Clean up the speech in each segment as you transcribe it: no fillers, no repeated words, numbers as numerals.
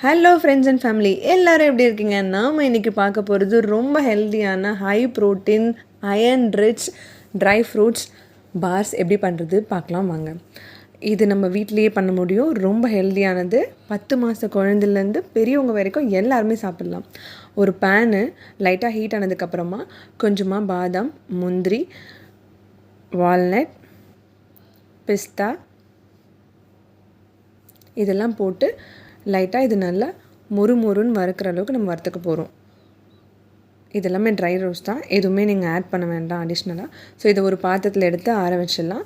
Hello friends and family எல்லோரும் எப்படி இருக்கீங்க? நாம் இன்றைக்கி பார்க்க போகிறது ரொம்ப ஹெல்த்தியான high protein iron rich dry fruits bars எப்படி பண்ணுறது பார்க்கலாம் வாங்க. இது நம்ம வீட்டிலையே பண்ண முடியும். ரொம்ப ஹெல்த்தியானது. 10 மாத குழந்தைலேருந்து பெரியவங்க வரைக்கும் எல்லாருமே சாப்பிட்லாம். ஒரு பேனு லைட்டாக ஹீட் ஆனதுக்கப்புறமா கொஞ்சமாக பாதாம், முந்திரி, வால்நட், பிஸ்தா இதெல்லாம் போட்டு லைட்டாக இது நல்லா முறுமுறுன்னு வறுக்கிற அளவுக்கு நம்ம வறுத்துக்க போகிறோம். இதெல்லாமே ட்ரை ரோஸ்ட் தான், எதுவுமே நீங்கள் ஆட் பண்ண வேண்டாம் அடிஷ்னலாக. ஸோ இதை ஒரு பாத்திரத்தில் எடுத்து ஆற வச்சிடலாம்.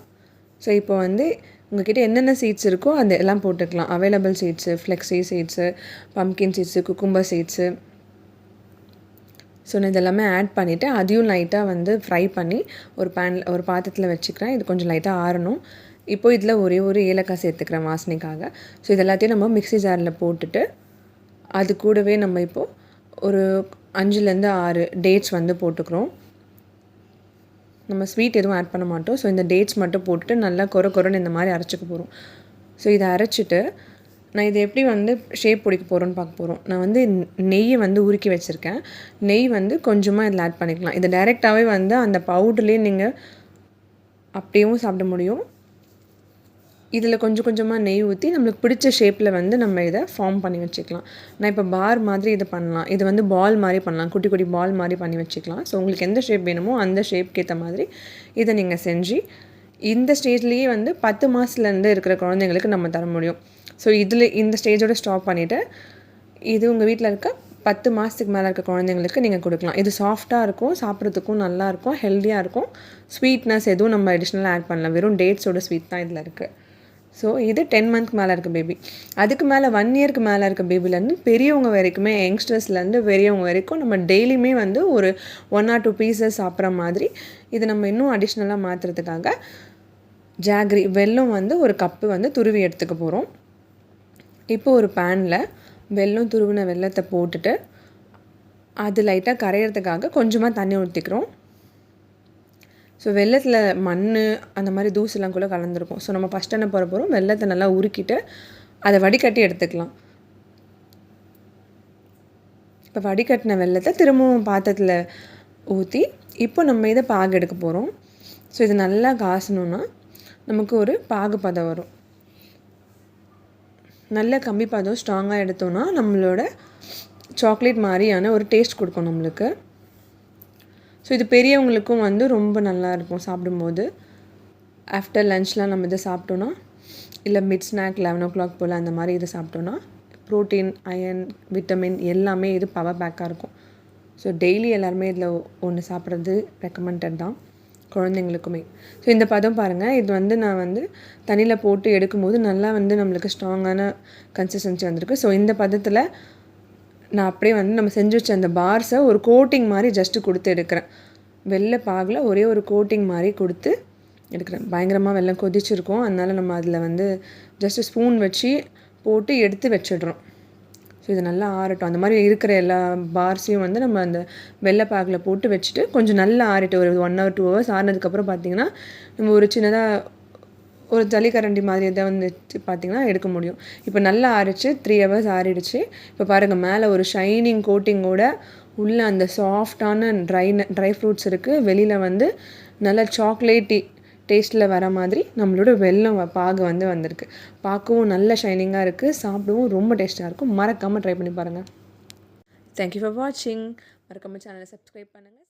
ஸோ இப்போ உங்கள்கிட்ட என்னென்ன சீட்ஸ் இருக்கோ அது எல்லாம் போட்டுக்கலாம். Available seeds, flax seeds, pumpkin seeds, cucumber seeds. So நான் இதெல்லாமே ஆட் பண்ணிவிட்டு அதையும் லைட்டாக ஃப்ரை பண்ணி ஒரு பாத்திரத்தில் வச்சுக்கிறேன். இது கொஞ்சம் லைட்டாக ஆறணும். இப்போது இதில் ஒரே ஒரு ஏலக்காய் சேர்த்துக்கிறேன் வாசனைக்காக. ஸோ இது எல்லாத்தையும் நம்ம மிக்ஸி ஜாரில் போட்டுட்டு அது கூடவே நம்ம இப்போது ஒரு 5லேருந்து 6 டேட்ஸ் போட்டுக்கிறோம். நம்ம ஸ்வீட் எதுவும் ஆட் பண்ண மாட்டோம். ஸோ இந்த டேட்ஸ் மட்டும் போட்டுட்டு நல்லா கொரன்னு இந்த மாதிரி அரைச்சிக்க போகிறோம். ஸோ இதை அரைச்சிட்டு நான் இதை எப்படி ஷேப் பிடிக்க போகிறோன்னு பார்க்க போகிறோம். நான் நெய்யை உருக்கி வச்சுருக்கேன். நெய் கொஞ்சமாக இதில் ஆட் பண்ணிக்கலாம். இதை டைரெக்டாகவே அந்த பவுடர்லேயே நீங்கள் அப்படியும் சாப்பிட முடியும். இதில் கொஞ்சம் கொஞ்சமாக நெய் ஊற்றி நம்மளுக்கு பிடிச்ச ஷேப்பில் நம்ம இதை ஃபார்ம் பண்ணி வச்சுக்கலாம். நான் இப்போ பார் மாதிரி இதை பண்ணலாம். இது பால் மாதிரி பண்ணலாம். குட்டி குட்டி பால் மாதிரி பண்ணி வச்சுக்கலாம். ஸோ உங்களுக்கு எந்த ஷேப் வேணுமோ அந்த ஷேப்க்கு ஏற்ற மாதிரி இதை நீங்கள் செஞ்சு இந்த ஸ்டேஜ்லேயே 10 மாதத்துலேருந்து இருக்கிற குழந்தைங்களுக்கு நம்ம தர முடியும். ஸோ இந்த ஸ்டேஜோடு ஸ்டாப் பண்ணிவிட்டு இது உங்கள் வீட்டில் இருக்க 10 மாதத்துக்கு மேலே இருக்க குழந்தைங்களுக்கு நீங்கள் கொடுக்கலாம். இது சாஃப்டாக இருக்கும், சாப்பிட்றதுக்கும் நல்லாயிருக்கும், ஹெல்த்தியாக இருக்கும். ஸ்வீட்னஸ் எதுவும் நம்ம அடிஷ்னலாக ஆட் பண்ணலாம். வெறும் டேட்ஸோட ஸ்வீட் தான் இதில் இருக்குது. ஸோ இது 10 மந்த்க்கு மேலே இருக்க பேபி. அதுக்கு மேலே 1 இயருக்கு மேலே இருக்க பேபிலேருந்து பெரியவங்க வரைக்குமே, யங்ஸ்டர்ஸ்லேருந்து பெரியவங்க வரைக்கும் நம்ம டெய்லியுமே ஒரு 1 or 2 பீசஸ் சாப்பிட்ற மாதிரி இதை நம்ம இன்னும் அடிஷ்னலாக மாற்றுறதுக்காக ஜாகரி வெல்லம் ஒரு கப்பு துருவி எடுத்துக்க போகிறோம். இப்போ ஒரு பேனில் துருவின வெல்லத்தை போட்டுட்டு அது லைட்டாக கரையிறதுக்காக கொஞ்சமாக தண்ணி ஊற்றிக்கிறோம். ஸோ வெல்லத்தில் மண் அந்த மாதிரி தூசெல்லாம் கூட கலந்துருக்கும். ஸோ நம்ம ஃபஸ்ட் என்ன போகிறோம், வெல்லத்தை நல்லா உருக்கிட்டு அதை வடிகட்டி எடுத்துக்கலாம். இப்போ வடிகட்டின வெல்லத்தை திரும்பவும் பாத்திரத்தில் ஊற்றி இப்போ நம்ம இதை பாகு எடுக்க போகிறோம். ஸோ இது நல்லா காசணுன்னா நமக்கு ஒரு பாகு பதம் வரும். நல்ல கம்பி பதம் ஸ்ட்ராங்காக எடுத்தோன்னா நம்மளோட சாக்லேட் மாதிரியான ஒரு டேஸ்ட் கொடுக்கும் நம்மளுக்கு. ஸோ இது பெரியவங்களுக்கும் ரொம்ப நல்லாயிருக்கும் சாப்பிடும்போது. ஆஃப்டர் லன்ச்லாம் நம்ம இதை சாப்பிட்டோன்னா, இல்லை மிட் ஸ்நாக் 11 o'clock போல் அந்த மாதிரி இதை சாப்பிட்டோன்னா ப்ரோட்டீன், அயன், விட்டமின் எல்லாமே இது பவர் பேக்காக இருக்கும். ஸோ டெய்லி எல்லாருமே இதில் ஒன்று சாப்பிட்றது ரெக்கமெண்டட் தான் குழந்தைங்களுக்குமே. ஸோ இந்த பதம் பாருங்கள். இது நான் தண்ணியில் போட்டு எடுக்கும்போது நல்லா நம்மளுக்கு ஸ்ட்ராங்கான கன்சிஸ்டன்சி வந்திருக்கு. ஸோ இந்த பதத்தில் நான் அப்படியே நம்ம செஞ்சு வச்ச அந்த பார்ஸை ஒரு கோட்டிங் மாதிரி ஜஸ்ட்டு கொடுத்து எடுக்கிறேன். வெள்ளை பாகில் ஒரே ஒரு கோட்டிங் மாதிரி கொடுத்து எடுக்கிறேன். பயங்கரமாக வெள்ளம் கொதிச்சிருக்கும். அதனால் நம்ம அதில் ஜஸ்ட்டு ஸ்பூன் வச்சு போட்டு எடுத்து வச்சிடுறோம். ஸோ இது நல்லா ஆறட்டும். அந்த மாதிரி இருக்கிற எல்லா பார்ஸையும் நம்ம அந்த வெள்ளை பாகில் போட்டு வச்சுட்டு கொஞ்சம் நல்லா ஆறிட்டு ஒரு 1 or 2 hours ஆறினதுக்கப்புறம் பார்த்திங்கன்னா நம்ம ஒரு சின்னதாக ஒரு ஜல்லிக்கரண்டி மாதிரி இதை பார்த்திங்கன்னா எடுக்க முடியும். இப்போ நல்லா ஆறிச்சு, 3 hours ஆறிடுச்சு. இப்போ பாருங்கள், மேலே ஒரு ஷைனிங் கோட்டிங்கோட உள்ளே அந்த சாஃப்டான ட்ரை ஃப்ரூட்ஸ் இருக்குது. வெளியில் நல்லா சாக்லேட்டி டேஸ்ட்டில் வர மாதிரி நம்மளோட வெல்லம் பாகு வந்திருக்கு. பார்க்கவும் நல்ல ஷைனிங்காக இருக்குது, சாப்பிடவும் ரொம்ப டேஸ்ட்டாக இருக்கும். மறக்காமல் ட்ரை பண்ணி பாருங்கள். தேங்க்யூ ஃபார் வாட்சிங். மறக்காமல் சேனலை சப்ஸ்கிரைப் பண்ணுங்கள்.